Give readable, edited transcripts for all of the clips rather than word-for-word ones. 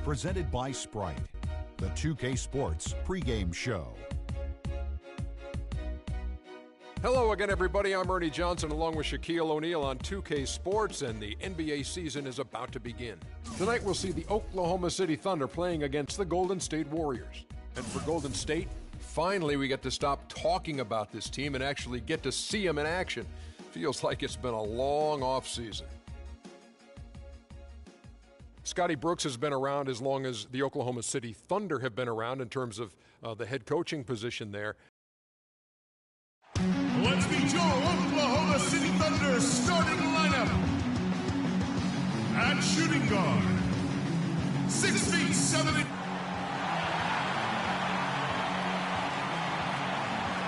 Presented by Sprite, the 2K Sports pregame show. Hello again, everybody. I'm Ernie Johnson along with Shaquille O'Neal on 2K Sports, and the NBA season is about to begin. Tonight we'll see the Oklahoma City Thunder playing against the Golden State Warriors. And for Golden State, finally we get to stop talking about this team and actually get to see them in action. Feels like it's been a long offseason. Scotty Brooks has been around as long as the Oklahoma City Thunder have been around in terms of the head coaching position there. Let's meet your Oklahoma City Thunder starting lineup. At shooting guard, 6 feet 7 inches.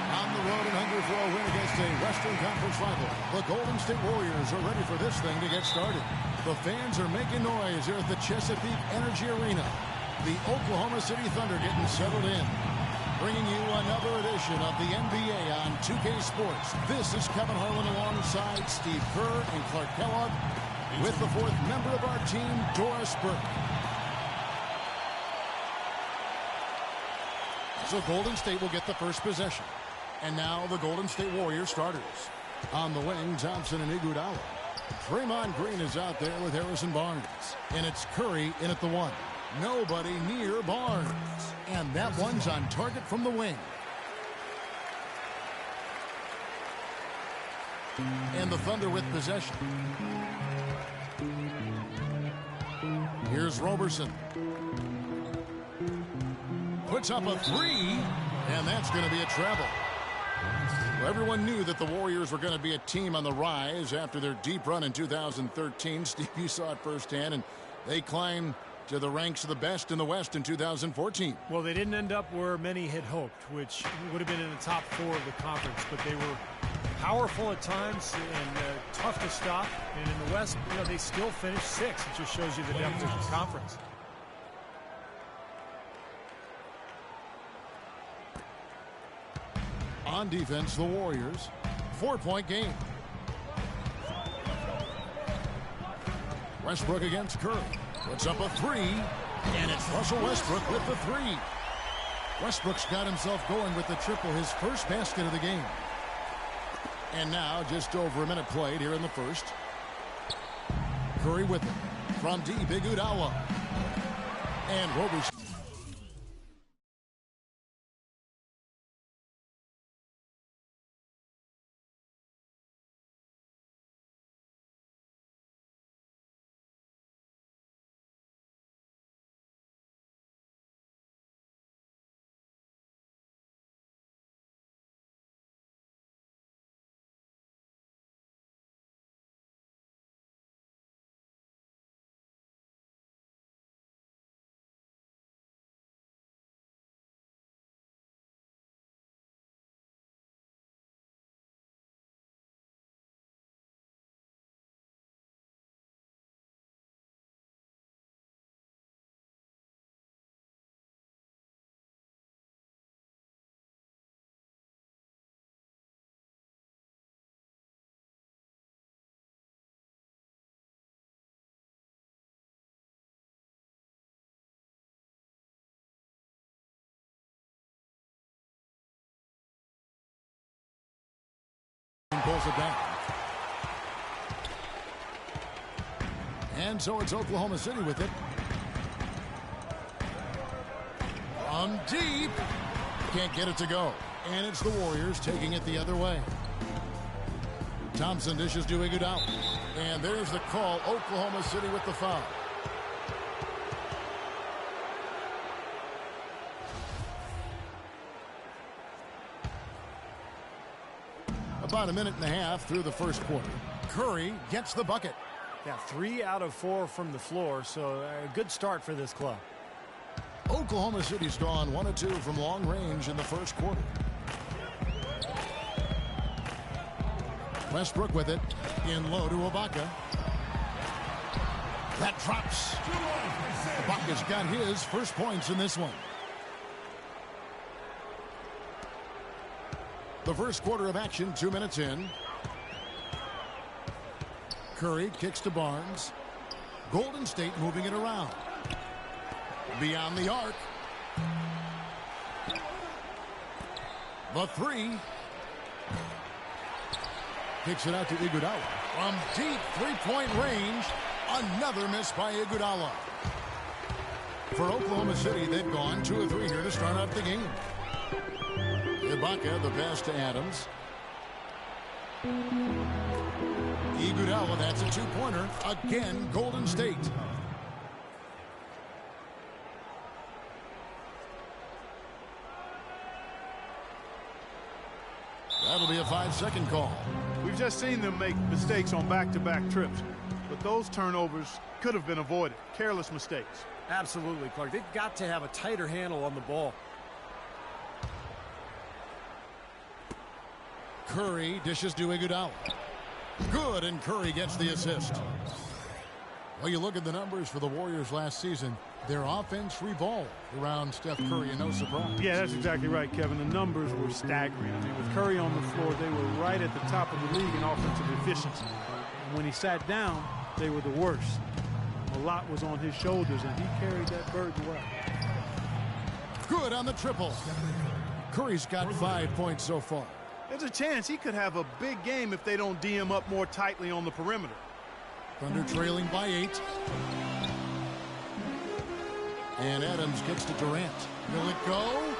On the road and hungry for a win against a Western Conference rival, the Golden State Warriors are ready for this thing to get started. The fans are making noise here at the Chesapeake Energy Arena. The Oklahoma City Thunder getting settled in. Bringing you another edition of the NBA on 2K Sports. This is Kevin Harlan alongside Steve Kerr and Clark Kellogg with the fourth member of our team, Doris Burke. So Golden State will get the first possession. And now the Golden State Warriors starters. On the wing, Thompson and Iguodala. Draymond Green is out there with Harrison Barnes. And it's Curry in at the one. Nobody near Barnes. And that one's on target from the wing. And the Thunder with possession. Here's Roberson. Puts up a three. And that's going to be a treble. Well, everyone knew that the Warriors were going to be a team on the rise after their deep run in 2013. Steve, you saw it firsthand, and they climbed to the ranks of the best in the West in 2014. Well, they didn't end up where many had hoped, which would have been in the top four of the conference, but they were powerful at times and tough to stop. And in the West, you know, they still finished sixth. It just shows you the depth of the conference. On defense, the Warriors, 4-point game. Westbrook against Curry. Puts up a three, and it's Russell Westbrook with the three. Westbrook's got himself going with the triple, his first basket of the game. And now just over a minute played here in the first. Curry with it. From deep, Iguodala. And Roberson. Pulls it down. And so it's Oklahoma City with it. From deep. Can't get it to go. And it's the Warriors taking it the other way. Thompson dishes to Iguodala. And there's the call. Oklahoma City with the foul. About a minute and a half through the first quarter. Curry gets the bucket. Yeah, 3 out of 4 from the floor, so a good start for this club. Oklahoma City's gone 1 of 2 from long range in the first quarter. Westbrook with it. In low to Ibaka. That drops. Ibaka's got his first points in this one. The first quarter of action, 2 minutes in. Curry kicks to Barnes. Golden State moving it around. Beyond the arc. The three. Kicks it out to Iguodala. From deep three-point range, another miss by Iguodala. For Oklahoma City, they've gone 2 of 3 here to start out the game. Ibaka, the pass to Adams. Iguodala, that's a two-pointer. Again, Golden State. That'll be a 5-second call. We've just seen them make mistakes on back-to-back trips, but those turnovers could have been avoided. Careless mistakes. Absolutely, Clark. They've got to have a tighter handle on the ball. Curry dishes to Iguodala. Good, and Curry gets the assist. Well, you look at the numbers for the Warriors last season. Their offense revolved around Steph Curry, and no surprise. Yeah, that's exactly right, Kevin. The numbers were staggering. I mean, with Curry on the floor, they were right at the top of the league in offensive efficiency. And when he sat down, they were the worst. A lot was on his shoulders, and he carried that burden well. Good on the triple. Curry's got 5 points so far. There's a chance he could have a big game if they don't D him up more tightly on the perimeter. Thunder trailing by 8. And Adams gets to Durant. Will it go?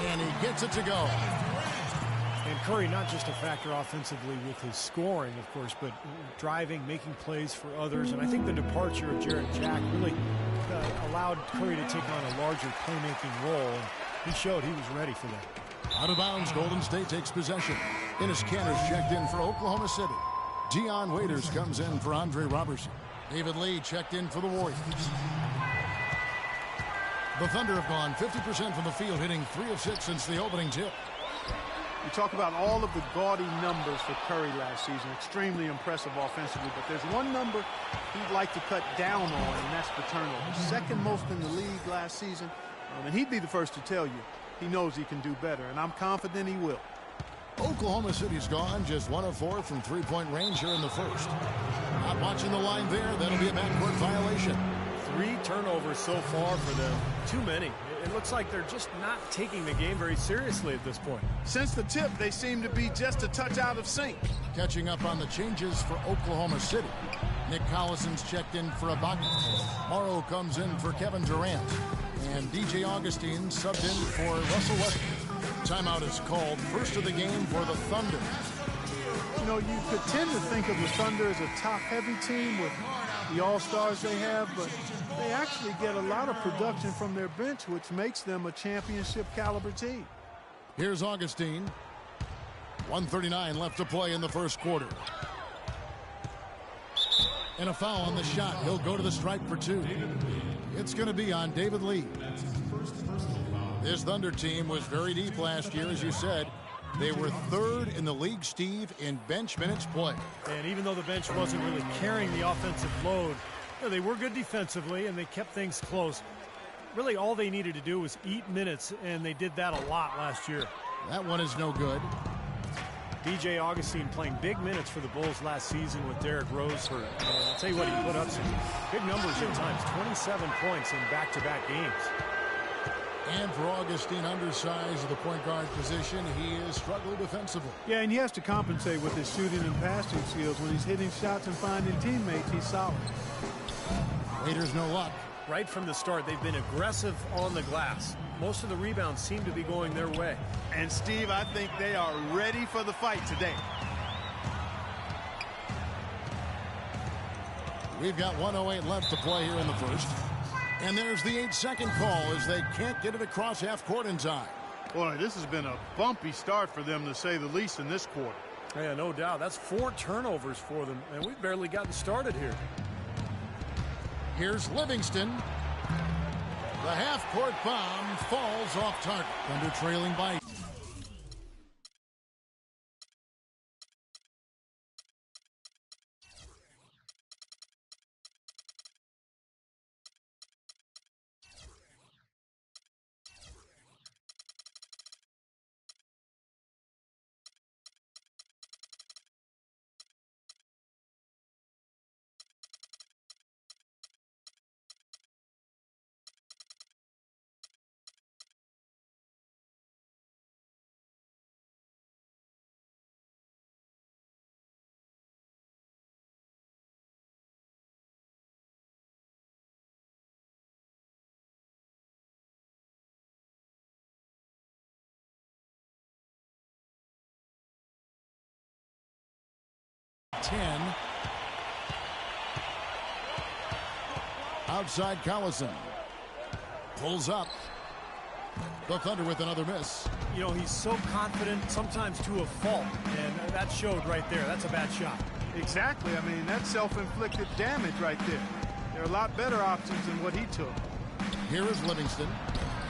And he gets it to go. And Curry, not just a factor offensively with his scoring, of course, but driving, making plays for others. And I think the departure of Jarrett Jack really allowed Curry to take on a larger playmaking role. And he showed he was ready for that. Out of bounds, Golden State takes possession. Enes Kanter's checked in for Oklahoma City. Dion Waiters comes in for Andre Robertson. David Lee checked in for the Warriors. The Thunder have gone 50% from the field, hitting 3 of 6 since the opening tip. You talk about all of the gaudy numbers for Curry last season. Extremely impressive offensively, but there's one number he'd like to cut down on, and that's the turnovers. Second most in the league last season, and he'd be the first to tell you he knows he can do better, and I'm confident he will. Oklahoma City's gone just 1 of 4 from three-point range here in the first. Not watching the line there. That'll be a backcourt violation. 3 turnovers so far for them. Too many. It looks like they're just not taking the game very seriously at this point. Since the tip, they seem to be just a touch out of sync. Catching up on the changes for Oklahoma City. Nick Collison's checked in for Ibaka. Morrow comes in for Kevin Durant. And DJ Augustine subbed in for Russell Westbrook. Timeout is called. First of the game for the Thunder. You know, you could tend to think of the Thunder as a top-heavy team with the all-stars they have, but they actually get a lot of production from their bench, which makes them a championship-caliber team. Here's Augustine. 1:39 left to play in the first quarter. And a foul on the shot. He'll go to the strike for 2. It's going to be on David Lee. This Thunder team was very deep last year, as you said. They were 3rd in the league, Steve, in bench minutes played. And even though the bench wasn't really carrying the offensive load, they were good defensively, and they kept things close. Really, all they needed to do was eat minutes, and they did that a lot last year. That one is no good. DJ Augustine playing big minutes for the Bulls last season with Derrick Rose hurt. I'll tell you what, he put up some big numbers at times, 27 points in back-to-back games. And for Augustine, undersized at the point guard position, he is struggling defensively. Yeah, and he has to compensate with his shooting and passing skills. When he's hitting shots and finding teammates, he's solid. Waiters no luck. Right from the start, they've been aggressive on the glass. Most of the rebounds seem to be going their way. And, Steve, I think they are ready for the fight today. We've got 1:08 left to play here in the first. And there's the 8-second call as they can't get it across half court in time. Boy, this has been a bumpy start for them, to say the least, in this quarter. Yeah, no doubt. That's 4 turnovers for them, and we've barely gotten started here. Here's Livingston. The half-court bomb falls off target. Thunder trailing by 10. Outside Collison. Pulls up. The Thunder with another miss. You know, he's so confident, sometimes to a fault, and that showed right there. That's a bad shot. Exactly. I mean, that's self-inflicted damage right there. There are a lot better options than what he took. Here is Livingston.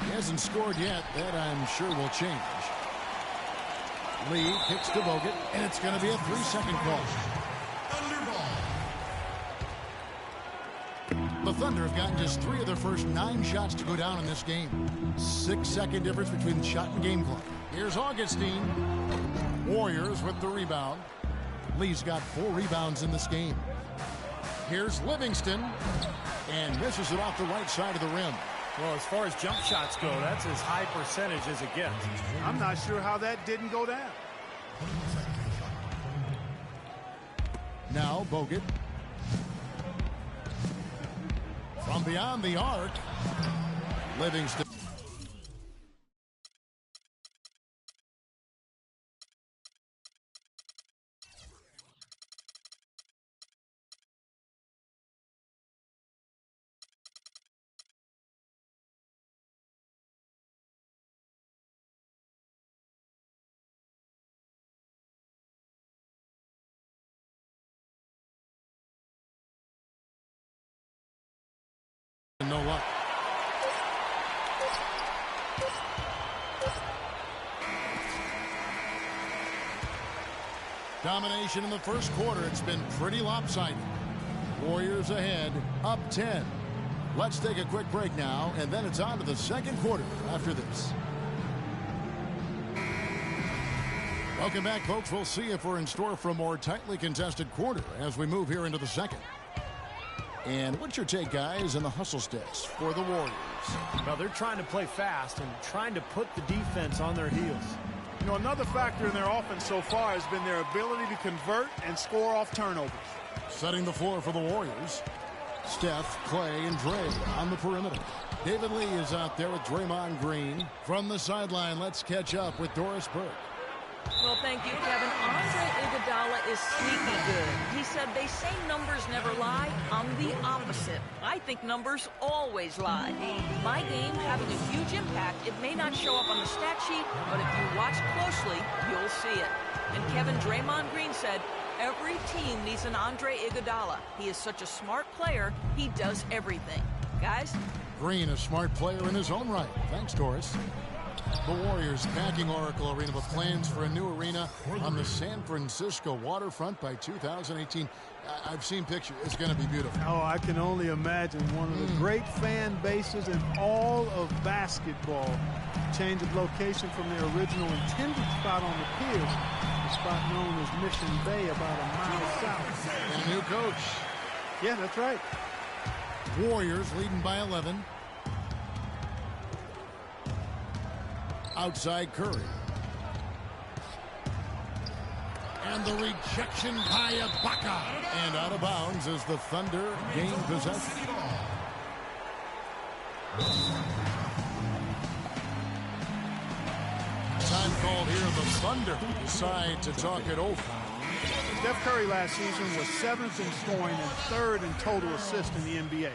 He hasn't scored yet. That, I'm sure, will change. Lee kicks to Bogut, and it's going to be a 3-second call. The Thunder have gotten just 3 of their first 9 shots to go down in this game. 6-second difference between the shot and game clock. Here's Augustine. Warriors with the rebound. Lee's got 4 rebounds in this game. Here's Livingston. And misses it off the right side of the rim. Well, as far as jump shots go, that's as high percentage as it gets. I'm not sure how that didn't go down. Now Bogut. From beyond the arc, Livingston. No luck. Domination in the first quarter. It's been pretty lopsided. Warriors ahead, up 10. Let's take a quick break now, and then it's on to the second quarter after this. Welcome back, folks. We'll see if we're in store for a more tightly contested quarter as we move here into the second. And what's your take, guys, in the hustle sticks for the Warriors? Well, they're trying to play fast and trying to put the defense on their heels. You know, another factor in their offense so far has been their ability to convert and score off turnovers. Setting the floor for the Warriors. Steph, Clay, and Dre on the perimeter. David Lee is out there with Draymond Green. From the sideline, let's catch up with Doris Burke. Well, thank you, Kevin. Andre Iguodala is sneaky good. He said they say numbers never lie. I'm the opposite. I think numbers always lie. My game having a huge impact. It may not show up on the stat sheet, but if you watch closely, you'll see it. And Kevin, Draymond Green said, every team needs an Andre Iguodala. He is such a smart player. He does everything. Guys? Green, a smart player in his own right. Thanks, Doris. The Warriors packing Oracle Arena with plans for a new arena on the San Francisco waterfront by 2018. I've seen pictures. It's going to be beautiful. Oh, I can only imagine. One of the great fan bases in all of basketball. Change of location from their original intended spot on the pier, the spot known as Mission Bay, about a mile south. And a new coach. Yeah, that's right. Warriors leading by 11. Outside Curry. And the rejection by Ibaka. And out of bounds as the Thunder gain possession. Time called here. The Thunder decide to talk it over. Steph Curry last season was 7th in scoring and 3rd in total assists in the NBA.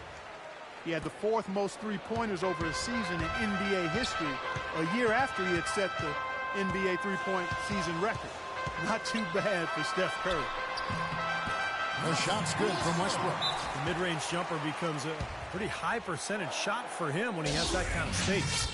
He had the 4th most three-pointers over a season in NBA history, a year after he had set the NBA three-point season record. Not too bad for Steph Curry. The shot's good from Westbrook. The mid-range jumper becomes a pretty high percentage shot for him when he has that kind of space.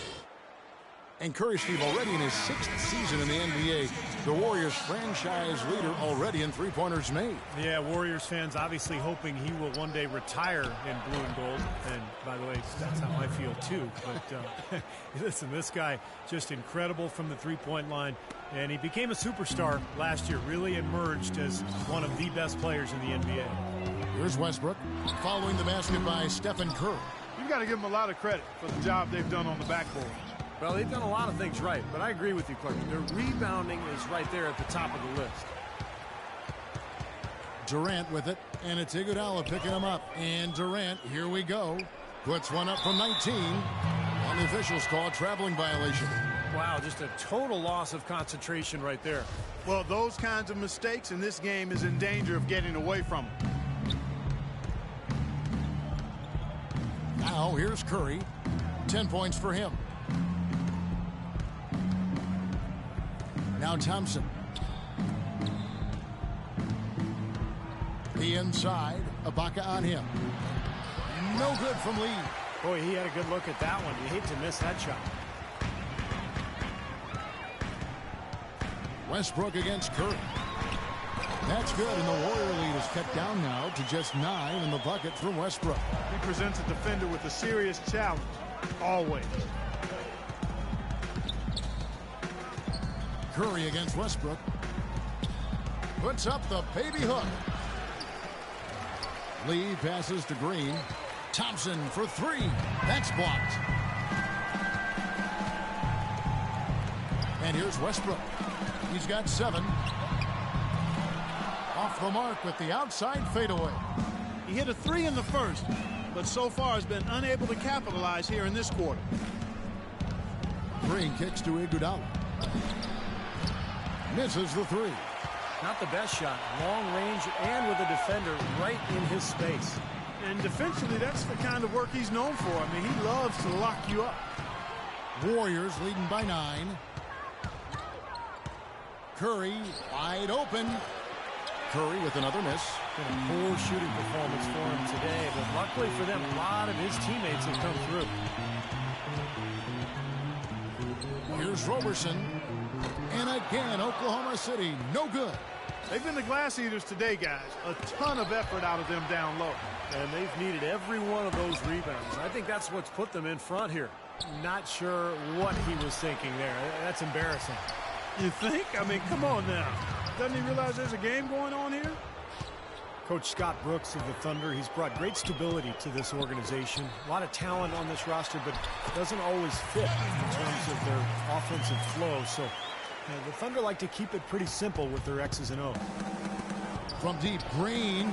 And Curry, Steve, already in his 6th season in the NBA, the Warriors franchise leader already in three-pointers made. Yeah, Warriors fans obviously hoping he will one day retire in blue and gold. And by the way, that's how I feel too. But listen, this guy just incredible from the three-point line. And he became a superstar last year, really emerged as one of the best players in the NBA. Here's Westbrook following the basket by Stephen Curry. You've got to give them a lot of credit for the job they've done on the backboard. Well, they've done a lot of things right, but I agree with you, Clark. Their rebounding is right there at the top of the list. Durant with it, and it's Iguodala picking him up. And Durant, here we go, puts one up from 19. And the officials call a traveling violation. Wow, just a total loss of concentration right there. Well, those kinds of mistakes in this game is in danger of getting away from them. Now here's Curry. 10 points for him. Now Thompson. The inside. Ibaka on him. No good from Lee. Boy, he had a good look at that one. You hate to miss that shot. Westbrook against Curry. That's good, and the Warrior lead is cut down now to just 9 in the bucket from Westbrook. He presents a defender with a serious challenge, always. Curry against Westbrook. Puts up the baby hook. Lee passes to Green. Thompson for 3. That's blocked. And here's Westbrook. He's got 7. Off the mark with the outside fadeaway. He hit a 3 in the first, but so far has been unable to capitalize here in this quarter. Green kicks to Iguodala. Misses the 3. Not the best shot. Long range and with a defender right in his space. And defensively, that's the kind of work he's known for. I mean, he loves to lock you up. Warriors leading by 9. Curry wide open. Curry with another miss. Been a poor shooting performance for him today, but luckily for them, a lot of his teammates have come through. Here's Roberson. And again, Oklahoma City, no good. They've been the glass eaters today, guys. A ton of effort out of them down low. And they've needed every one of those rebounds. I think that's what's put them in front here. Not sure what he was thinking there. That's embarrassing. You think? I mean, come on now. Doesn't he realize there's a game going on here? Coach Scott Brooks of the Thunder, he's brought great stability to this organization. A lot of talent on this roster, but doesn't always fit in terms of their offensive flow. So the Thunder like to keep it pretty simple with their X's and O's. From deep, Green.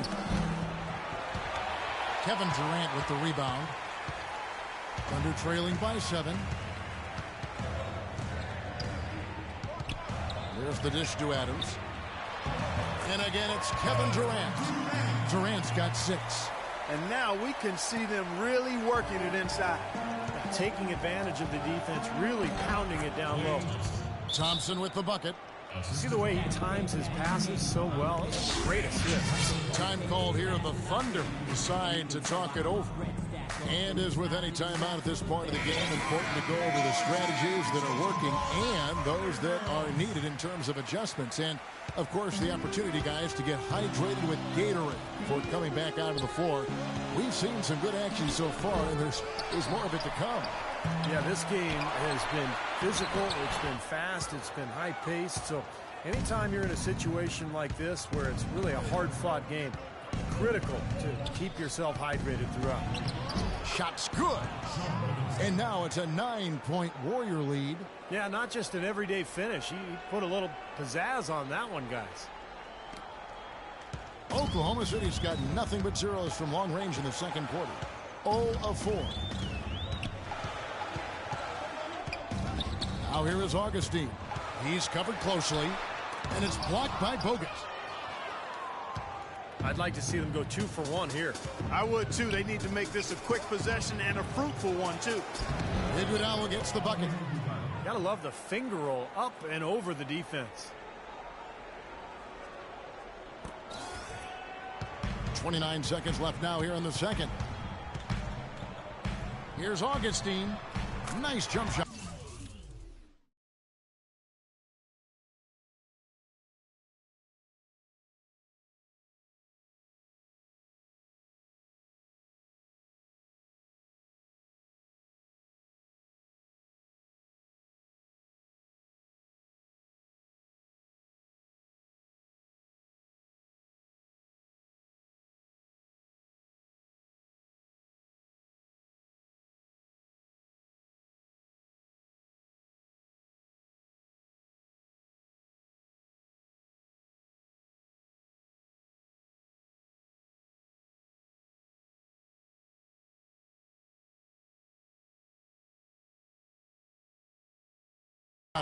Kevin Durant with the rebound. Thunder trailing by 7. There's the dish to Adams. And again, it's Kevin Durant. Durant's got 6. And now we can see them really working it inside. Taking advantage of the defense, really pounding it down low. Thompson with the bucket. See the way he times his passes so well. It's a great assist. Time called here. The Thunder decide to talk it over. And as with any timeout at this point of the game, important to go over the strategies that are working and those that are needed in terms of adjustments. And, of course, the opportunity, guys, to get hydrated with Gatorade before coming back out of the floor. We've seen some good action so far, and there's more of it to come. Yeah, this game has been physical. It's been fast. It's been high-paced. So anytime you're in a situation like this where it's really a hard-fought game, critical to keep yourself hydrated throughout. Shot's good. And now it's a 9-point Warrior lead. Yeah, not just an everyday finish. He put a little pizzazz on that one, guys. Oklahoma City's got nothing but zeros from long range in the second quarter. 0 of 4. Now here is Augustine. He's covered closely, and it's blocked by Bogut. I'd like to see them go 2 for 1 here. I would, too. They need to make this a quick possession and a fruitful one, too. Iguodala gets the bucket. Gotta love the finger roll up and over the defense. 29 seconds left now here in the second. Here's Augustine. Nice jump shot.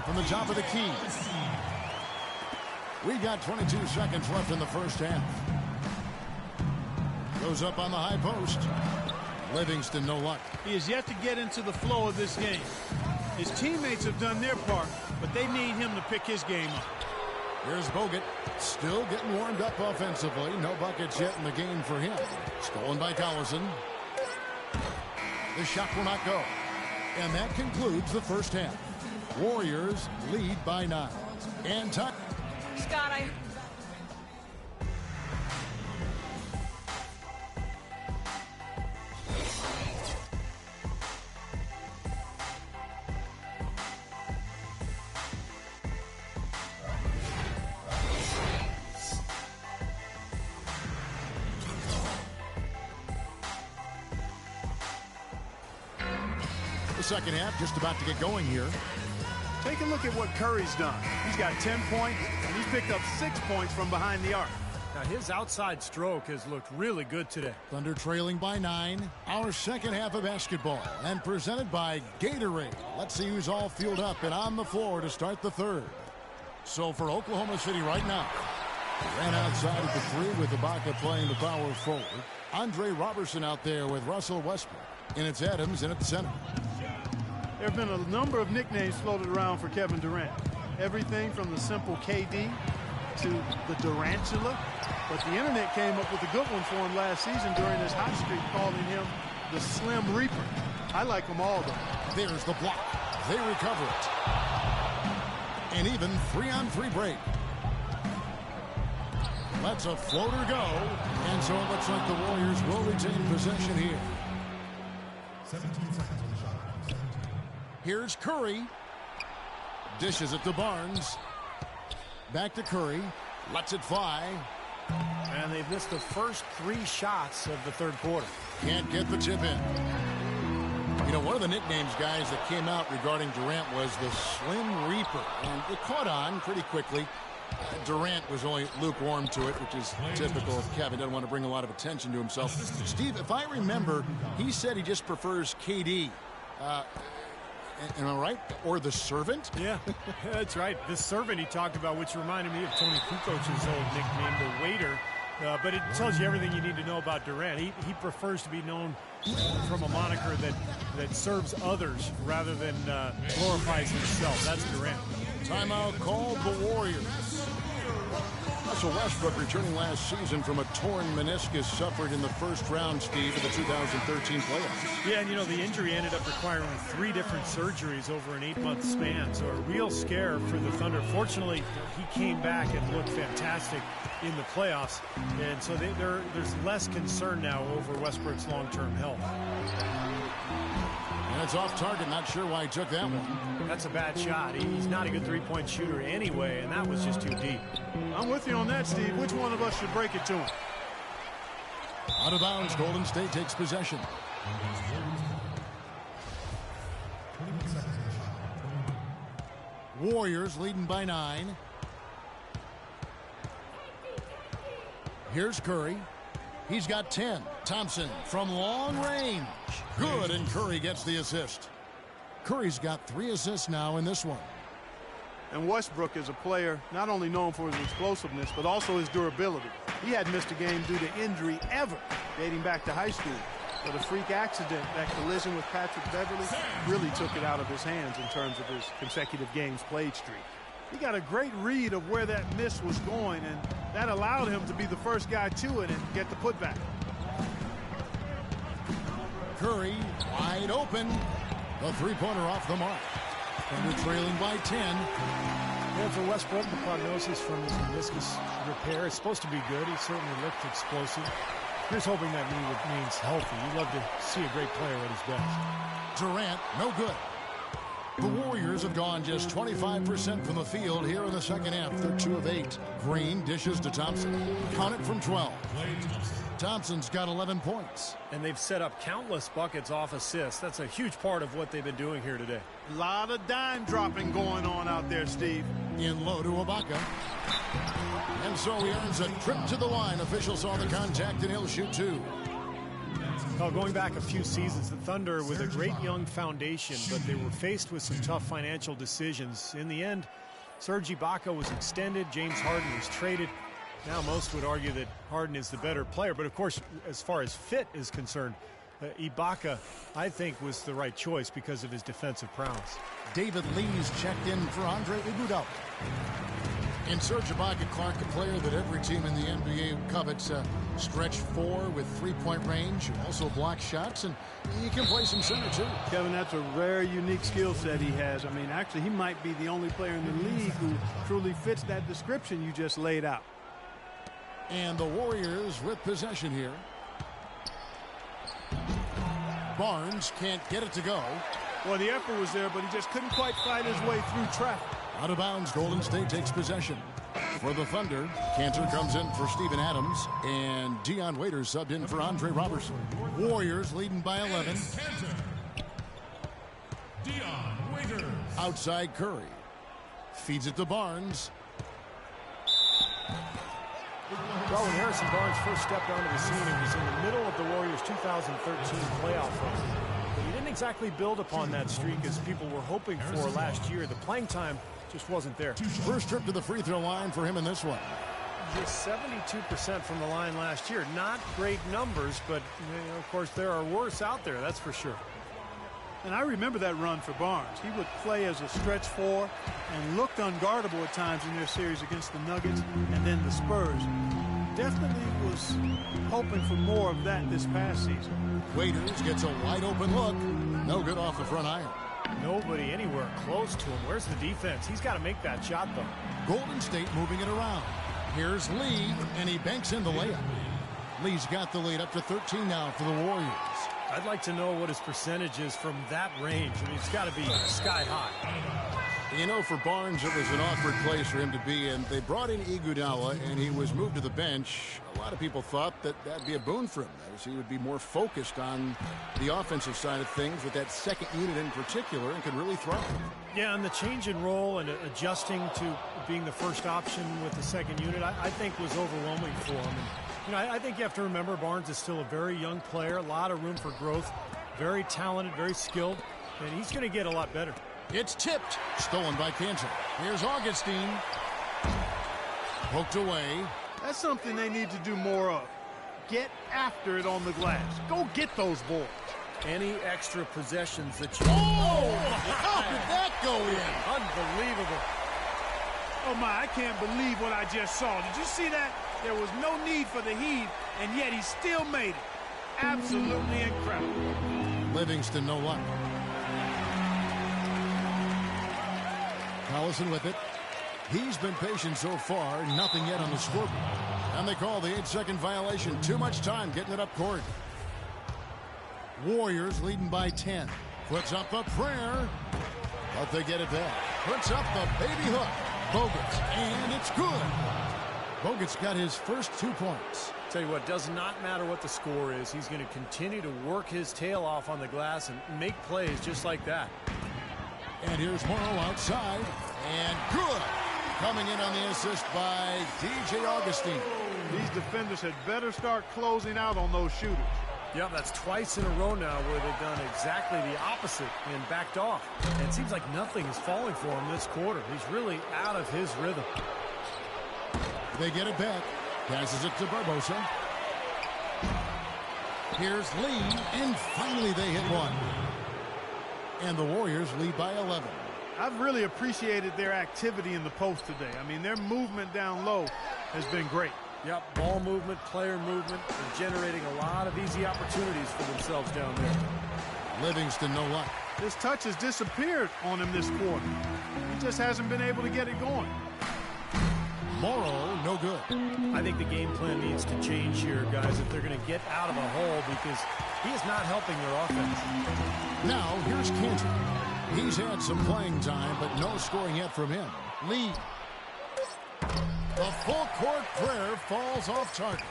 From the top of the key. We got 22 seconds left in the first half. Goes up on the high post. Livingston, no luck. He is yet to get into the flow of this game. His teammates have done their part, but they need him to pick his game up. Here's Bogut, still getting warmed up offensively. No buckets yet in the game for him. Stolen by Collison. The shot will not go. And that concludes the first half. Warriors lead by 9. And Scott, the second half just about to get going here. Take a look at what Curry's done. He's got 10 points, and he's picked up 6 points from behind the arc. Now, his outside stroke has looked really good today. Thunder trailing by 9. Our second half of basketball, and presented by Gatorade. Let's see who's all fueled up and on the floor to start the third. So for Oklahoma City right now, ran outside at the 3 with Ibaka playing the power forward. Andre Robertson out there with Russell Westbrook. And it's Adams in at the center. There have been a number of nicknames floated around for Kevin Durant. Everything from the simple KD to the Durantula. But the internet came up with a good one for him last season during his hot streak, calling him the Slim Reaper. I like them all, though. There's the block. They recover it. An even 3-on-3 break. Lets a floater go. And so it looks like the Warriors will retain possession here. 17 seconds on the shot. Here's Curry. Dishes it to Barnes. Back to Curry. Lets it fly. And they've missed the first 3 shots of the third quarter. Can't get the tip in. You know, one of the nicknames, guys, that came out regarding Durant was the Slim Reaper. And it caught on pretty quickly. Durant was only lukewarm to it, which is typical of Kevin. Doesn't want to bring a lot of attention to himself. Steve, if I remember, he said he just prefers KD. Am I right? Or the servant? Yeah, that's right. The servant he talked about, which reminded me of Tony Kukoc's old nickname, the waiter. But it tells you everything you need to know about Durant. He prefers to be known from a moniker that serves others rather than glorifies himself. That's Durant. Timeout called the Warriors. Russell Westbrook returning last season from a torn meniscus suffered in the first round, Steve, of the 2013 playoffs. Yeah, and you know, the injury ended up requiring 3 different surgeries over an 8-month span. So a real scare for the Thunder. Fortunately, he came back and looked fantastic in the playoffs. And so there's less concern now over Westbrook's long-term health. And it's off target. Not sure why he took that one. That's a bad shot. He's not a good three-point shooter anyway, and that was just too deep. I'm with you on that, Steve. Which one of us should break it to him? Out of bounds, Golden State takes possession. Warriors leading by 9. Here's Curry. He's got 10. Thompson from long range. Good, and Curry gets the assist. Curry's got 3 assists now in this one. And Westbrook is a player not only known for his explosiveness, but also his durability. He hadn't missed a game due to injury ever, dating back to high school. But a freak accident, that collision with Patrick Beverly, really took it out of his hands in terms of his consecutive games played streak. He got a great read of where that miss was going, and that allowed him to be the first guy to it and get the putback. Curry wide open. The three-pointer off the mark. Thunder trailing by 10. And for Westbrook, the prognosis from his meniscus repair is supposed to be good. He certainly looked explosive. Here's hoping that knee remains healthy. You'd love to see a great player at his best. Durant, no good. The Warriors have gone just 25% from the field here in the second half. They're 2 of 8. Green dishes to Thompson. Count it from 12. Thompson's got 11 points. And they've set up countless buckets off assists. That's a huge part of what they've been doing here today. A lot of dime dropping going on out there, Steve. In low to Ibaka. And so he earns a trip to the line. Officials saw the contact and he'll shoot 2. Well, going back a few seasons, the Thunder with a great young foundation, but they were faced with some tough financial decisions. In the end, Serge Ibaka was extended. James Harden was traded. Now most would argue that Harden is the better player. But, of course, as far as fit is concerned, Ibaka, I think, was the right choice because of his defensive prowess. David Lee's checked in for Andre Iguodala. And Serge Ibaka, Clark, a player that every team in the NBA covets. Stretch 4 with three-point range, also block shots, and he can play some center too. Kevin, that's a rare, unique skill set he has. I mean, actually, he might be the only player in the league who truly fits that description you just laid out. And the Warriors with possession here. Barnes can't get it to go. Well, the effort was there, but he just couldn't quite fight his way through traffic. Out of bounds, Golden State takes possession. For the Thunder, Cantor comes in for Steven Adams, and Dion Waiters subbed in for Andre Robertson. Warriors leading by 11. Dion Waiters. Outside Curry. Feeds it to Barnes. Well, when Harrison Barnes first stepped onto the scene, it was in the middle of the Warriors' 2013 playoff run. But he didn't exactly build upon that streak as people were hoping for last year. The playing time just wasn't there. First trip to the free throw line for him in this one. Just 72% from the line last year. Not great numbers, but you know, of course there are worse out there, that's for sure. And I remember that run for Barnes. He would play as a stretch 4 and looked unguardable at times in their series against the Nuggets and then the Spurs. Definitely was hoping for more of that this past season. Waiters gets a wide open look. No good off the front iron. Nobody anywhere close to him. Where's the defense? He's got to make that shot, though. Golden State moving it around. Here's Lee, and he banks in the layup. Lee's got the lead up to 13 now for the Warriors. I'd like to know what his percentage is from that range. I mean, it's got to be sky high. You know, for Barnes, it was an awkward place for him to be in. They brought in Iguodala, and he was moved to the bench. A lot of people thought that that'd be a boon for him, as he would be more focused on the offensive side of things with that second unit in particular and could really thrive. Yeah, and the change in role and adjusting to being the first option with the second unit, I think was overwhelming for him. And, you know, I think you have to remember Barnes is still a very young player, a lot of room for growth, very talented, very skilled, and he's going to get a lot better. It's tipped. Stolen by Cantor. Here's Augustine. Poked away. That's something they need to do more of. Get after it on the glass. Go get those boards. Any extra possessions that you... Oh! How did that go in? Unbelievable. Oh, my, I can't believe what I just saw. Did you see that? There was no need for the heave, and yet he still made it. Absolutely incredible. Livingston, no luck. Collison with it. He's been patient so far. Nothing yet on the scoreboard. And they call the 8-second violation. Too much time getting it up court. Warriors leading by 10. Puts up a prayer. But they get it back. Puts up the baby hook. Bogut's. And it's good. Bogut's got his first 2 points. Tell you what, does not matter what the score is. He's going to continue to work his tail off on the glass and make plays just like that. And here's Morrow outside. And good. Coming in on the assist by DJ Augustine. These defenders had better start closing out on those shooters. Yeah, that's twice in a row now where they've done exactly the opposite and backed off. And it seems like nothing is falling for him this quarter. He's really out of his rhythm. They get it back. Passes it to Barbosa. Here's Lee. And finally they hit one. And the Warriors lead by 11. I've really appreciated their activity in the post today. I mean, their movement down low has been great. Yep, ball movement, player movement, and generating a lot of easy opportunities for themselves down there. Livingston, no luck. His touch has disappeared on him this quarter. He just hasn't been able to get it going. Morrow, no good. I think the game plan needs to change here, guys, if they're going to get out of a hole, because he is not helping their offense. Now, here's Cantor. He's had some playing time, but no scoring yet from him. Lee. The full court prayer falls off target.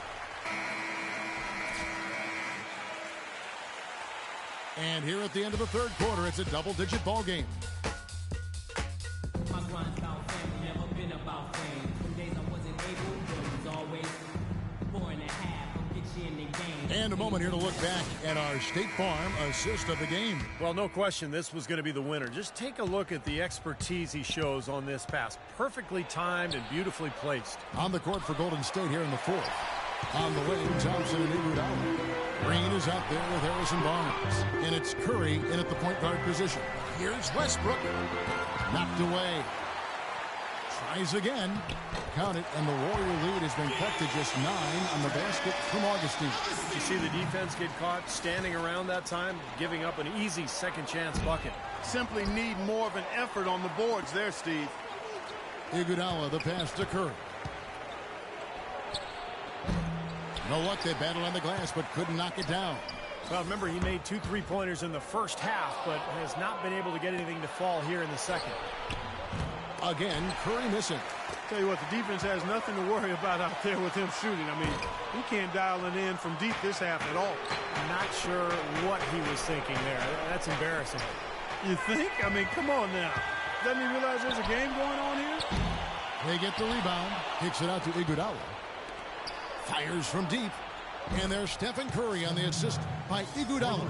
And here at the end of the third quarter, it's a double-digit ball game. My grind style family, never been about fame. Some days I wasn't able, but it was always 4.5. I'll get you in the game. And a moment here to look back at our State Farm assist of the game. Well, no question this was going to be the winner. Just take a look at the expertise he shows on this pass. Perfectly timed and beautifully placed. On the court for Golden State here in the fourth. On the wing, Thompson and Iguodala. Green is out there with Harrison Barnes. And it's Curry in at the point guard position. Here's Westbrook. Knocked away. Tries again. Count it, and the Warrior lead has been cut to just 9 on the basket from Augustine. You see the defense get caught standing around that time, giving up an easy second chance bucket. Simply need more of an effort on the boards there, Steve. Iguodala, the pass to Curry. No luck, they battled on the glass, but couldn't knock it down. Well, remember, he made 2 3-pointers in the first half, but has not been able to get anything to fall here in the second. Again, Curry missing. Tell you what, the defense has nothing to worry about out there with him shooting. I mean, he can't dial it in from deep this half at all. Not sure what he was thinking there. That's embarrassing. You think? I mean, come on now. Doesn't he realize there's a game going on here? They get the rebound. Kicks it out to Iguodala. Fires from deep. And there's Stephen Curry on the assist by Iguodala.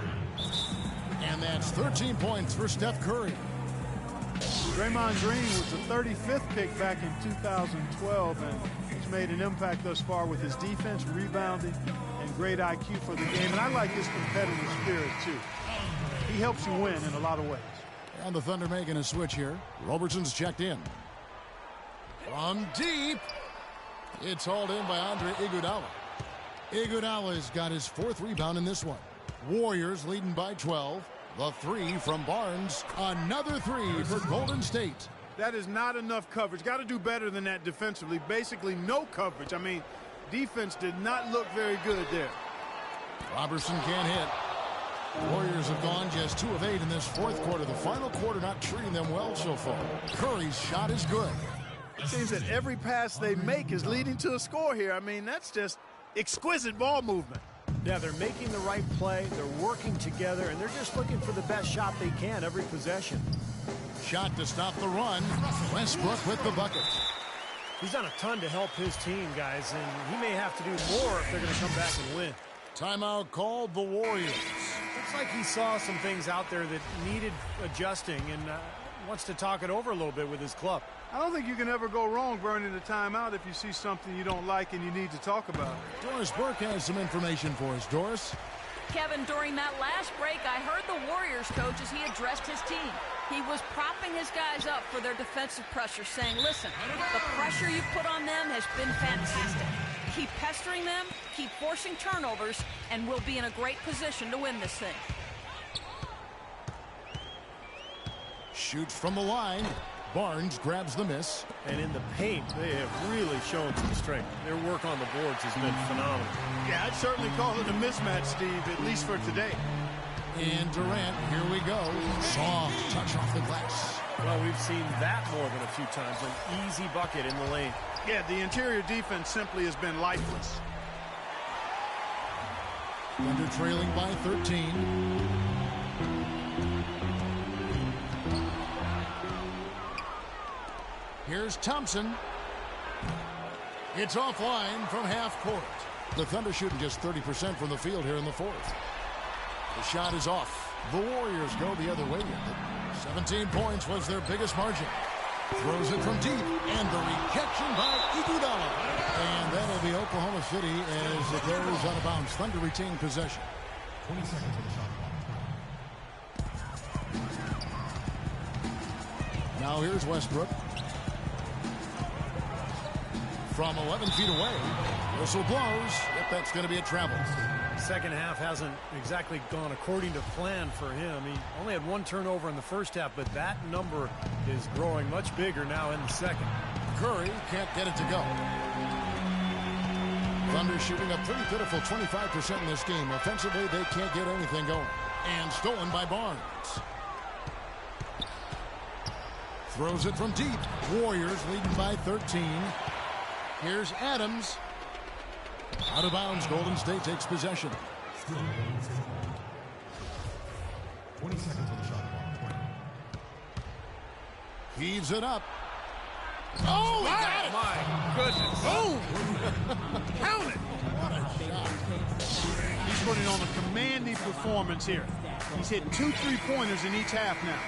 And that's 13 points for Steph Curry. Draymond Green was the 35th pick back in 2012, and he's made an impact thus far with his defense, rebounding, and great IQ for the game. And I like his competitive spirit, too. He helps you win in a lot of ways. And the Thunder making a switch here. Robertson's checked in. From deep. It's hauled in by Andre Iguodala. Iguodala's got his 4th rebound in this one. Warriors leading by 12. The 3 from Barnes. Another 3 for Golden State. That is not enough coverage. Got to do better than that defensively. Basically no coverage. I mean, defense did not look very good there. Robertson can't hit. Warriors have gone just 2 of 8 in this 4th quarter. The final quarter not treating them well so far. Curry's shot is good. It seems that every pass they make is leading to a score here. I mean, that's just exquisite ball movement. Yeah, they're making the right play, they're working together, and they're just looking for the best shot they can every possession. Shot to stop the run. Westbrook with the bucket. He's done a ton to help his team, guys, and he may have to do more if they're going to come back and win. Timeout called the Warriors. Looks like he saw some things out there that needed adjusting and wants to talk it over a little bit with his club. I don't think you can ever go wrong burning a timeout if you see something you don't like and you need to talk about it. Doris Burke has some information for us. Doris? Kevin, during that last break, I heard the Warriors coach as he addressed his team. He was propping his guys up for their defensive pressure, saying, listen, the pressure you put on them has been fantastic. Keep pestering them, keep forcing turnovers, and we'll be in a great position to win this thing. Shoots from the line. Barnes grabs the miss. And in the paint, they have really shown some strength. Their work on the boards has been phenomenal. Yeah, I'd certainly call it a mismatch, Steve, at least for today. And Durant, here we go. Soft touch off the glass. Well, we've seen that more than a few times. An easy bucket in the lane. Yeah, the interior defense simply has been lifeless. Thunder trailing by 13. Here's Thompson. It's offline from half court. The Thunder shooting just 30% from the field here in the 4th. The shot is off. The Warriors go the other way with it. 17 points was their biggest margin. Throws it from deep, and the rejection by Iguodala. And that'll be Oklahoma City as it goes out of bounds. Thunder retain possession. 20 seconds on the shot clock. Now here's Westbrook. From 11 feet away. Whistle blows. Yep, that's going to be a travel. Second half hasn't exactly gone according to plan for him. He only had 1 turnover in the first half, but that number is growing much bigger now in the second. Curry can't get it to go. Thunder shooting a pretty pitiful 25% in this game. Offensively, they can't get anything going. And stolen by Barnes. Throws it from deep. Warriors leading by 13. Here's Adams. Out of bounds. Golden State takes possession. Still 20 seconds on the shot clock. 20. Heaves it up. Oh, he got it! My goodness. Boom! Count it! What a shot. He putting on a commanding performance here. He's hit 2 3-pointers in each half now.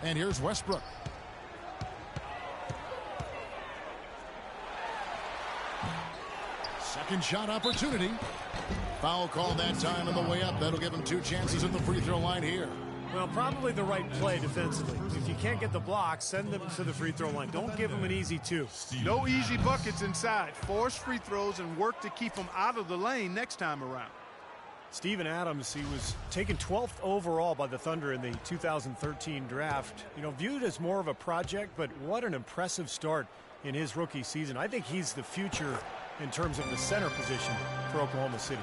And here's Westbrook. Second shot opportunity. Foul call that time on the way up. That'll give him 2 chances at the free throw line here. Well, probably the right play defensively. If you can't get the block, send them to the free throw line. Don't give them an easy 2. No easy buckets inside. Force free throws and work to keep them out of the lane next time around. Steven Adams, he was taken 12th overall by the Thunder in the 2013 draft. You know, viewed as more of a project, but what an impressive start in his rookie season. I think he's the future in terms of the center position for Oklahoma City.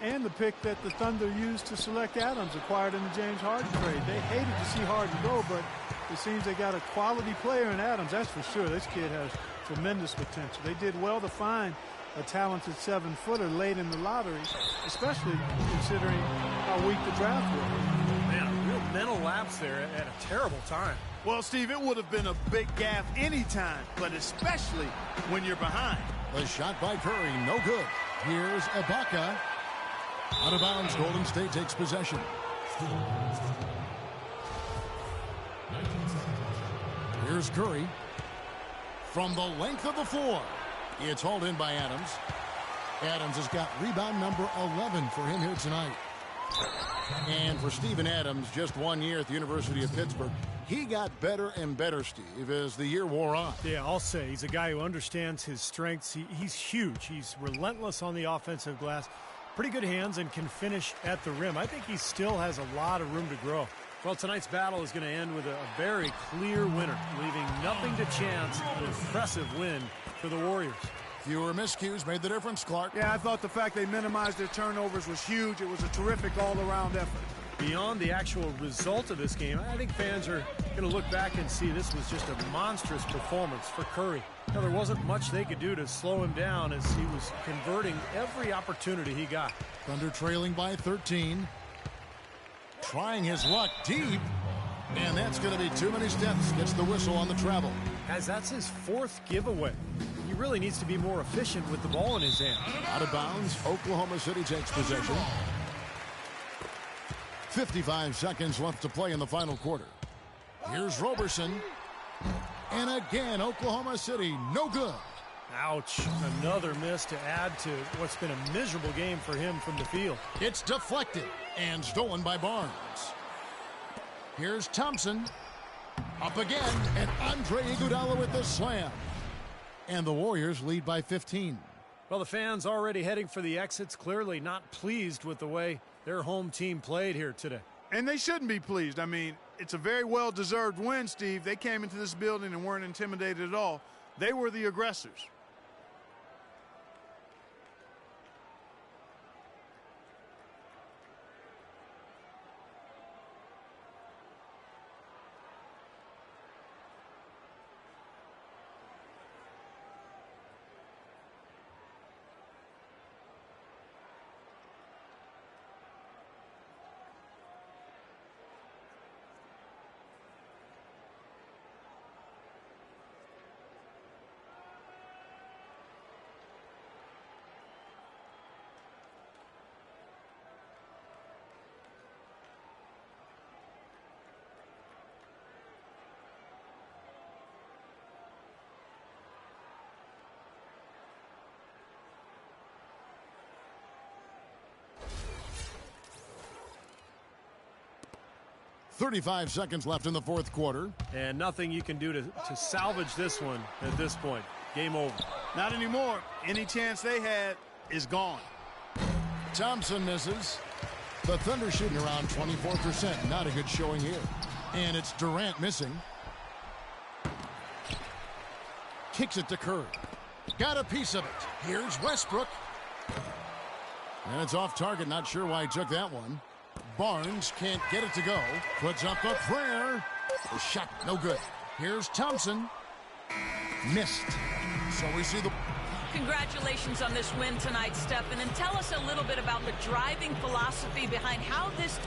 And the pick that the Thunder used to select Adams, acquired in the James Harden trade. They hated to see Harden go, but it seems they got a quality player in Adams, that's for sure. This kid has tremendous potential. They did well to find a talented 7-footer late in the lottery, especially considering how weak the draft was. Man, a real mental lapse there at a terrible time. Well, Steve, it would have been a big gaffe anytime, but especially when you're behind. The shot by Curry, no good. Here's Ibaka. Out of bounds, Golden State takes possession. Here's Curry. From the length of the floor. It's hauled in by Adams. Adams has got rebound number 11 for him here tonight. And for Steven Adams, just 1 year at the University of Pittsburgh, he got better and better, Steve, as the year wore on. Yeah, I'll say he's a guy who understands his strengths. He's huge. He's relentless on the offensive glass. Pretty good hands and can finish at the rim. I think he still has a lot of room to grow. Well, tonight's battle is going to end with a very clear winner, leaving nothing to chance. An impressive win for the Warriors. Fewer miscues made the difference, Clark. Yeah, I thought the fact they minimized their turnovers was huge. It was a terrific all-around effort. Beyond the actual result of this game, I think fans are going to look back and see this was just a monstrous performance for Curry. Now, there wasn't much they could do to slow him down as he was converting every opportunity he got. Thunder trailing by 13. Trying his luck deep. And that's going to be too many steps. Gets the whistle on the travel. Guys, that's his 4th giveaway. He really needs to be more efficient with the ball in his hand. Out of bounds, Oklahoma City takes possession. 55 seconds left to play in the final quarter. Here's Roberson. And again, Oklahoma City, no good. Ouch. Another miss to add to what's been a miserable game for him from the field. It's deflected and stolen by Barnes. Here's Thompson. Up again, and Andre Iguodala with the slam. And the Warriors lead by 15. Well, the fans already heading for the exits, clearly not pleased with the way their home team played here today. And they shouldn't be pleased. I mean, it's a very well-deserved win, Steve. They came into this building and weren't intimidated at all. They were the aggressors. .35 seconds left in the fourth quarter. And nothing you can do to salvage this one at this point. Game over. Not anymore. Any chance they had is gone. Thompson misses. The Thunder shooting around 24%. Not a good showing here. And it's Durant missing. Kicks it to Curry. Got a piece of it. Here's Westbrook. And it's off target. Not sure why he took that one. Barnes can't get it to go. Puts up a prayer. The shot no good. Here's Thompson. Missed. So we see the... Congratulations on this win tonight, Stephen, and tell us a little bit about the driving philosophy behind how this